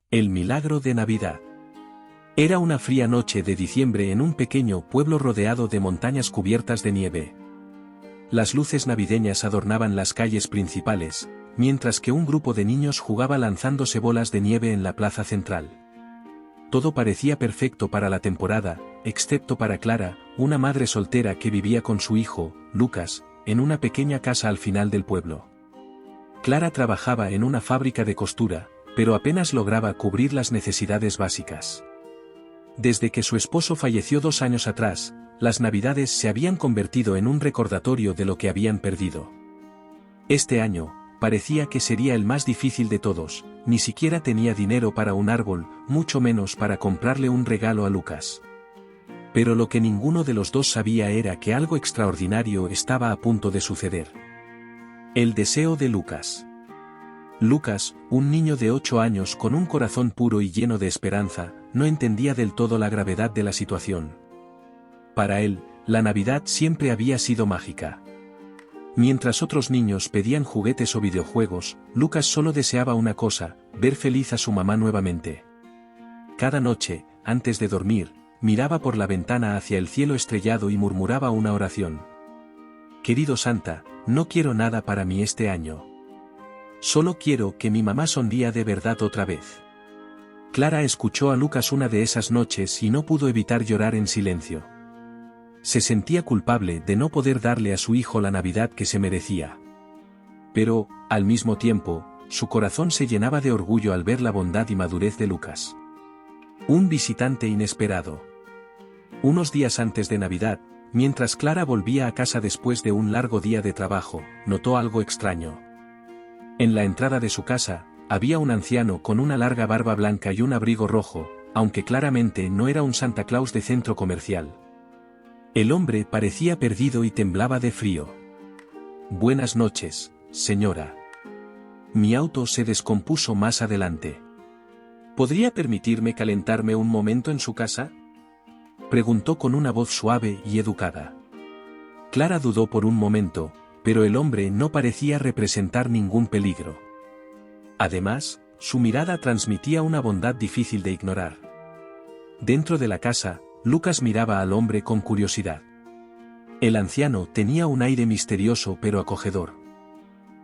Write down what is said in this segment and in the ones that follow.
El milagro de Navidad. Era una fría noche de diciembre en un pequeño pueblo rodeado de montañas cubiertas de nieve. Las luces navideñas adornaban las calles principales, mientras que un grupo de niños jugaba lanzándose bolas de nieve en la plaza central. Todo parecía perfecto para la temporada, excepto para Clara, una madre soltera que vivía con su hijo, Lucas, en una pequeña casa al final del pueblo. Clara trabajaba en una fábrica de costura, pero apenas lograba cubrir las necesidades básicas. Desde que su esposo falleció 2 años atrás, las Navidades se habían convertido en un recordatorio de lo que habían perdido. Este año, parecía que sería el más difícil de todos, ni siquiera tenía dinero para un árbol, mucho menos para comprarle un regalo a Lucas. Pero lo que ninguno de los dos sabía era que algo extraordinario estaba a punto de suceder. El deseo de Lucas. Lucas, un niño de 8 años con un corazón puro y lleno de esperanza, no entendía del todo la gravedad de la situación. Para él, la Navidad siempre había sido mágica. Mientras otros niños pedían juguetes o videojuegos, Lucas solo deseaba una cosa: ver feliz a su mamá nuevamente. Cada noche, antes de dormir, miraba por la ventana hacia el cielo estrellado y murmuraba una oración. Querido Santa, no quiero nada para mí este año. Solo quiero que mi mamá sonría de verdad otra vez. Clara escuchó a Lucas una de esas noches y no pudo evitar llorar en silencio. Se sentía culpable de no poder darle a su hijo la Navidad que se merecía. Pero, al mismo tiempo, su corazón se llenaba de orgullo al ver la bondad y madurez de Lucas. Un visitante inesperado. Unos días antes de Navidad, mientras Clara volvía a casa después de un largo día de trabajo, notó algo extraño. En la entrada de su casa, había un anciano con una larga barba blanca y un abrigo rojo, aunque claramente no era un Santa Claus de centro comercial. El hombre parecía perdido y temblaba de frío. Buenas noches, señora. Mi auto se descompuso más adelante. ¿Podría permitirme calentarme un momento en su casa?, preguntó con una voz suave y educada. Clara dudó por un momento, pero el hombre no parecía representar ningún peligro. Además, su mirada transmitía una bondad difícil de ignorar. Dentro de la casa, Lucas miraba al hombre con curiosidad. El anciano tenía un aire misterioso pero acogedor.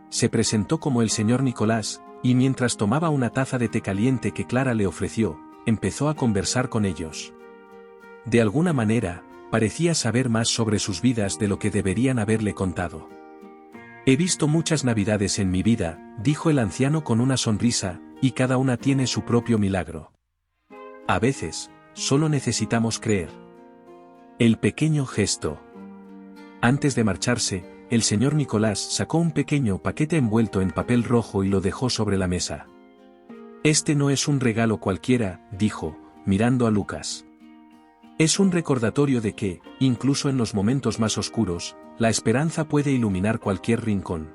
Se presentó como el señor Nicolás, y mientras tomaba una taza de té caliente que Clara le ofreció, empezó a conversar con ellos. De alguna manera, parecía saber más sobre sus vidas de lo que deberían haberle contado. He visto muchas Navidades en mi vida, dijo el anciano con una sonrisa, y cada una tiene su propio milagro. A veces, solo necesitamos creer. El pequeño gesto. Antes de marcharse, el señor Nicolás sacó un pequeño paquete envuelto en papel rojo y lo dejó sobre la mesa. Este no es un regalo cualquiera, dijo, mirando a Lucas. Es un recordatorio de que, incluso en los momentos más oscuros, la esperanza puede iluminar cualquier rincón.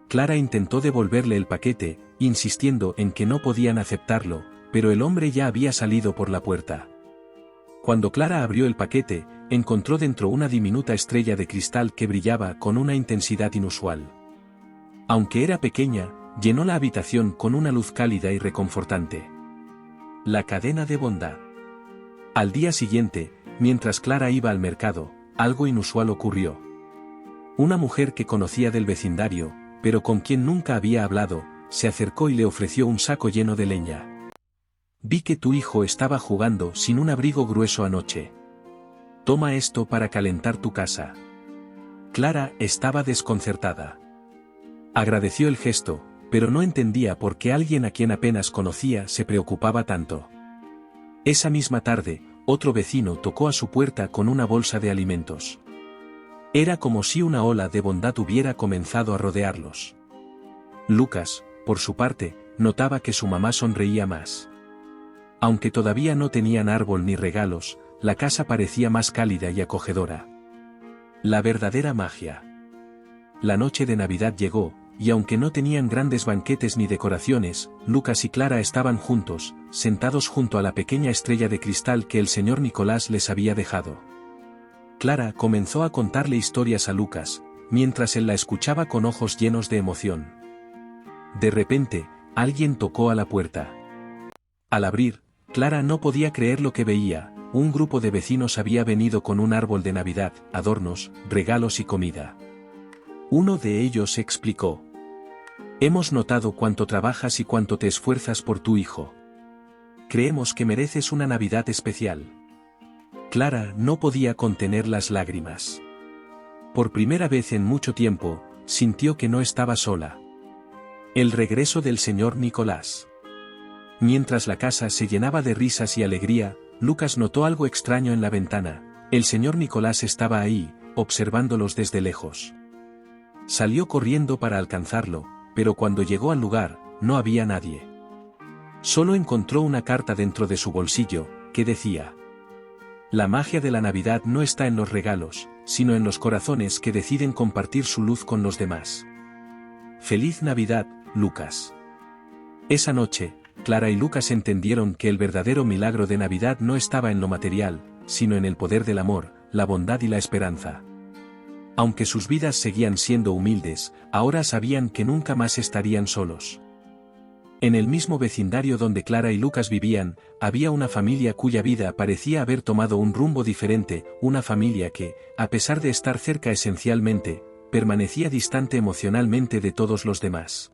Clara intentó devolverle el paquete, insistiendo en que no podían aceptarlo, pero el hombre ya había salido por la puerta. Cuando Clara abrió el paquete, encontró dentro una diminuta estrella de cristal que brillaba con una intensidad inusual. Aunque era pequeña, llenó la habitación con una luz cálida y reconfortante. La cadena de bondad. Al día siguiente, mientras Clara iba al mercado, algo inusual ocurrió. Una mujer que conocía del vecindario, pero con quien nunca había hablado, se acercó y le ofreció un saco lleno de leña. Vi que tu hijo estaba jugando sin un abrigo grueso anoche. Toma esto para calentar tu casa. Clara estaba desconcertada. Agradeció el gesto, pero no entendía por qué alguien a quien apenas conocía se preocupaba tanto. Esa misma tarde, otro vecino tocó a su puerta con una bolsa de alimentos. Era como si una ola de bondad hubiera comenzado a rodearlos. Lucas, por su parte, notaba que su mamá sonreía más. Aunque todavía no tenían árbol ni regalos, la casa parecía más cálida y acogedora. La verdadera magia. La noche de Navidad llegó, y aunque no tenían grandes banquetes ni decoraciones, Lucas y Clara estaban juntos, sentados junto a la pequeña estrella de cristal que el señor Nicolás les había dejado. Clara comenzó a contarle historias a Lucas, mientras él la escuchaba con ojos llenos de emoción. De repente, alguien tocó a la puerta. Al abrir, Clara no podía creer lo que veía. Un grupo de vecinos había venido con un árbol de Navidad, adornos, regalos y comida. Uno de ellos explicó: «Hemos notado cuánto trabajas y cuánto te esfuerzas por tu hijo. Creemos que mereces una Navidad especial». Clara no podía contener las lágrimas. Por primera vez en mucho tiempo, sintió que no estaba sola. El regreso del señor Nicolás. Mientras la casa se llenaba de risas y alegría, Lucas notó algo extraño en la ventana. El señor Nicolás estaba ahí, observándolos desde lejos. Salió corriendo para alcanzarlo, pero cuando llegó al lugar, no había nadie. Solo encontró una carta dentro de su bolsillo, que decía: «La magia de la Navidad no está en los regalos, sino en los corazones que deciden compartir su luz con los demás. Feliz Navidad, Lucas». Esa noche, Clara y Lucas entendieron que el verdadero milagro de Navidad no estaba en lo material, sino en el poder del amor, la bondad y la esperanza. Aunque sus vidas seguían siendo humildes, ahora sabían que nunca más estarían solos. En el mismo vecindario donde Clara y Lucas vivían, había una familia cuya vida parecía haber tomado un rumbo diferente, una familia que, a pesar de estar cerca esencialmente, permanecía distante emocionalmente de todos los demás.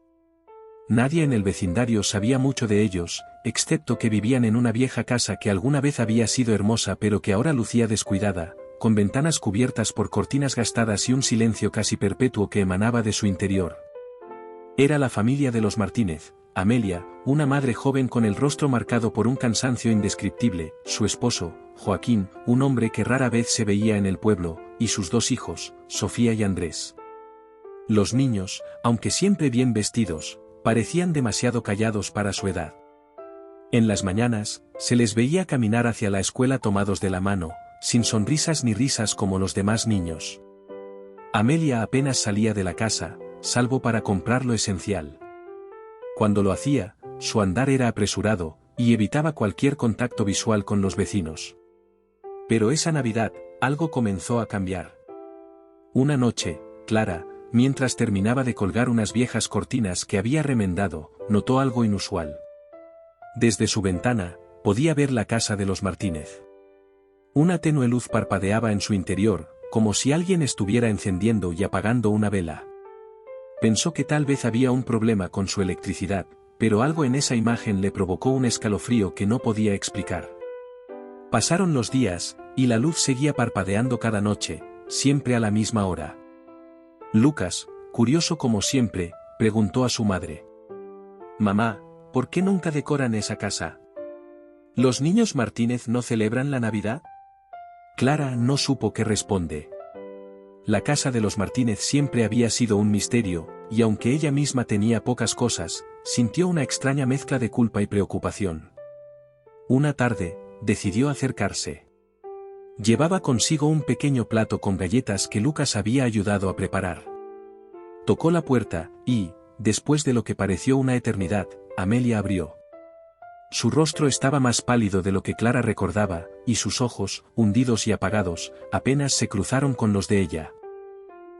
Nadie en el vecindario sabía mucho de ellos, excepto que vivían en una vieja casa que alguna vez había sido hermosa pero que ahora lucía descuidada, con ventanas cubiertas por cortinas gastadas y un silencio casi perpetuo que emanaba de su interior. Era la familia de los Martínez. Amelia, una madre joven con el rostro marcado por un cansancio indescriptible, su esposo, Joaquín, un hombre que rara vez se veía en el pueblo, y sus dos hijos, Sofía y Andrés. Los niños, aunque siempre bien vestidos, parecían demasiado callados para su edad. En las mañanas, se les veía caminar hacia la escuela tomados de la mano, sin sonrisas ni risas como los demás niños. Amelia apenas salía de la casa, salvo para comprar lo esencial. Cuando lo hacía, su andar era apresurado, y evitaba cualquier contacto visual con los vecinos. Pero esa Navidad, algo comenzó a cambiar. Una noche, Clara, mientras terminaba de colgar unas viejas cortinas que había remendado, notó algo inusual. Desde su ventana, podía ver la casa de los Martínez. Una tenue luz parpadeaba en su interior, como si alguien estuviera encendiendo y apagando una vela. Pensó que tal vez había un problema con su electricidad, pero algo en esa imagen le provocó un escalofrío que no podía explicar. Pasaron los días, y la luz seguía parpadeando cada noche, siempre a la misma hora. Lucas, curioso como siempre, preguntó a su madre: «Mamá, ¿por qué nunca decoran esa casa? ¿Los niños Martínez no celebran la Navidad?». Clara no supo qué responder. La casa de los Martínez siempre había sido un misterio, y aunque ella misma tenía pocas cosas, sintió una extraña mezcla de culpa y preocupación. Una tarde, decidió acercarse. Llevaba consigo un pequeño plato con galletas que Lucas había ayudado a preparar. Tocó la puerta, y, después de lo que pareció una eternidad, Amelia abrió. Su rostro estaba más pálido de lo que Clara recordaba, y sus ojos, hundidos y apagados, apenas se cruzaron con los de ella.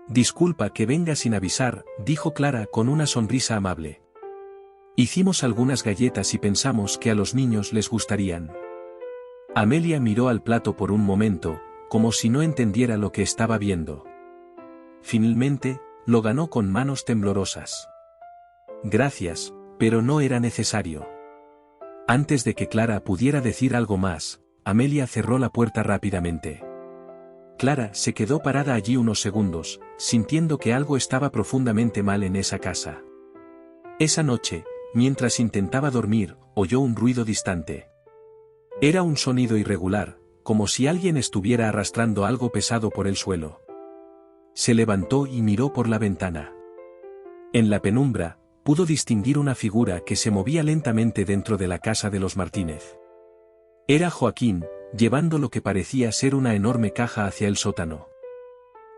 «Disculpa que venga sin avisar», dijo Clara con una sonrisa amable. «Hicimos algunas galletas y pensamos que a los niños les gustarían». Amelia miró al plato por un momento, como si no entendiera lo que estaba viendo. Finalmente, lo ganó con manos temblorosas. «Gracias, pero no era necesario». Antes de que Clara pudiera decir algo más, Amelia cerró la puerta rápidamente. Clara se quedó parada allí unos segundos, sintiendo que algo estaba profundamente mal en esa casa. Esa noche, mientras intentaba dormir, oyó un ruido distante. Era un sonido irregular, como si alguien estuviera arrastrando algo pesado por el suelo. Se levantó y miró por la ventana. En la penumbra, pudo distinguir una figura que se movía lentamente dentro de la casa de los Martínez. Era Joaquín, llevando lo que parecía ser una enorme caja hacia el sótano.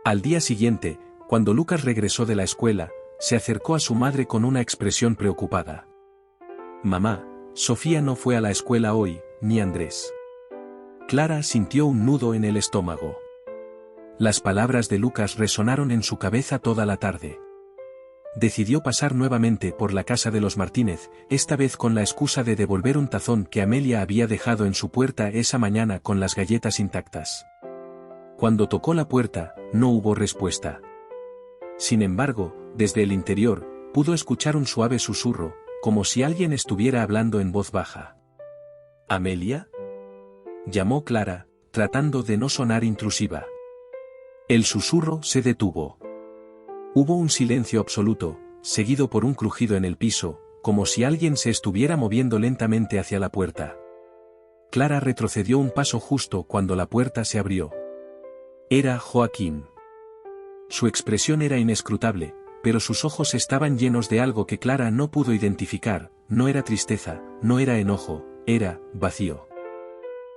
Al día siguiente, cuando Lucas regresó de la escuela, se acercó a su madre con una expresión preocupada. «Mamá, Sofía no fue a la escuela hoy, ni Andrés». Clara sintió un nudo en el estómago. Las palabras de Lucas resonaron en su cabeza toda la tarde. Decidió pasar nuevamente por la casa de los Martínez, esta vez con la excusa de devolver un tazón que Amelia había dejado en su puerta esa mañana con las galletas intactas. Cuando tocó la puerta, no hubo respuesta. Sin embargo, desde el interior, pudo escuchar un suave susurro, como si alguien estuviera hablando en voz baja. ¿Amelia?, llamó Clara, tratando de no sonar intrusiva. El susurro se detuvo. Hubo un silencio absoluto, seguido por un crujido en el piso, como si alguien se estuviera moviendo lentamente hacia la puerta. Clara retrocedió un paso justo cuando la puerta se abrió. Era Joaquín. Su expresión era inescrutable, pero sus ojos estaban llenos de algo que Clara no pudo identificar. No era tristeza, no era enojo, era vacío.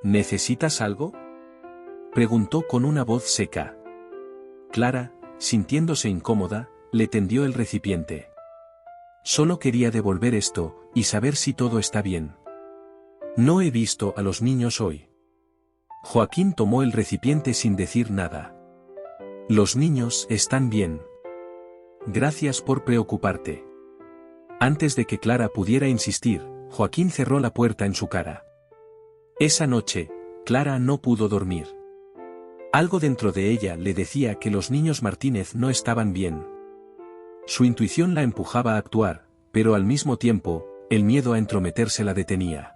¿Necesitas algo?, preguntó con una voz seca. Clara, sintiéndose incómoda, le tendió el recipiente. Solo quería devolver esto, y saber si todo está bien. No he visto a los niños hoy. Joaquín tomó el recipiente sin decir nada. Los niños están bien. Gracias por preocuparte. Antes de que Clara pudiera insistir, Joaquín cerró la puerta en su cara. Esa noche, Clara no pudo dormir. Algo dentro de ella le decía que los niños Martínez no estaban bien. Su intuición la empujaba a actuar, pero al mismo tiempo, el miedo a entrometerse la detenía.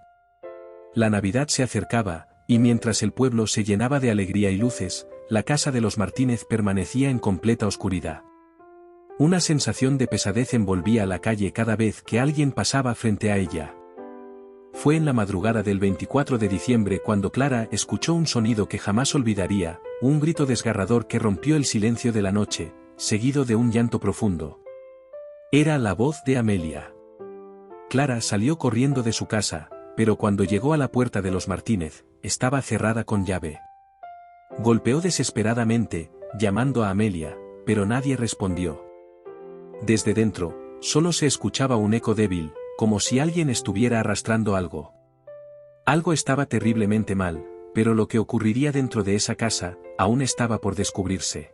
La Navidad se acercaba, y mientras el pueblo se llenaba de alegría y luces, la casa de los Martínez permanecía en completa oscuridad. Una sensación de pesadez envolvía la calle cada vez que alguien pasaba frente a ella. Fue en la madrugada del 24 de diciembre cuando Clara escuchó un sonido que jamás olvidaría, un grito desgarrador que rompió el silencio de la noche, seguido de un llanto profundo. Era la voz de Amelia. Clara salió corriendo de su casa, pero cuando llegó a la puerta de los Martínez, estaba cerrada con llave. Golpeó desesperadamente, llamando a Amelia, pero nadie respondió. Desde dentro, solo se escuchaba un eco débil, como si alguien estuviera arrastrando algo. Algo estaba terriblemente mal, pero lo que ocurriría dentro de esa casa, aún estaba por descubrirse.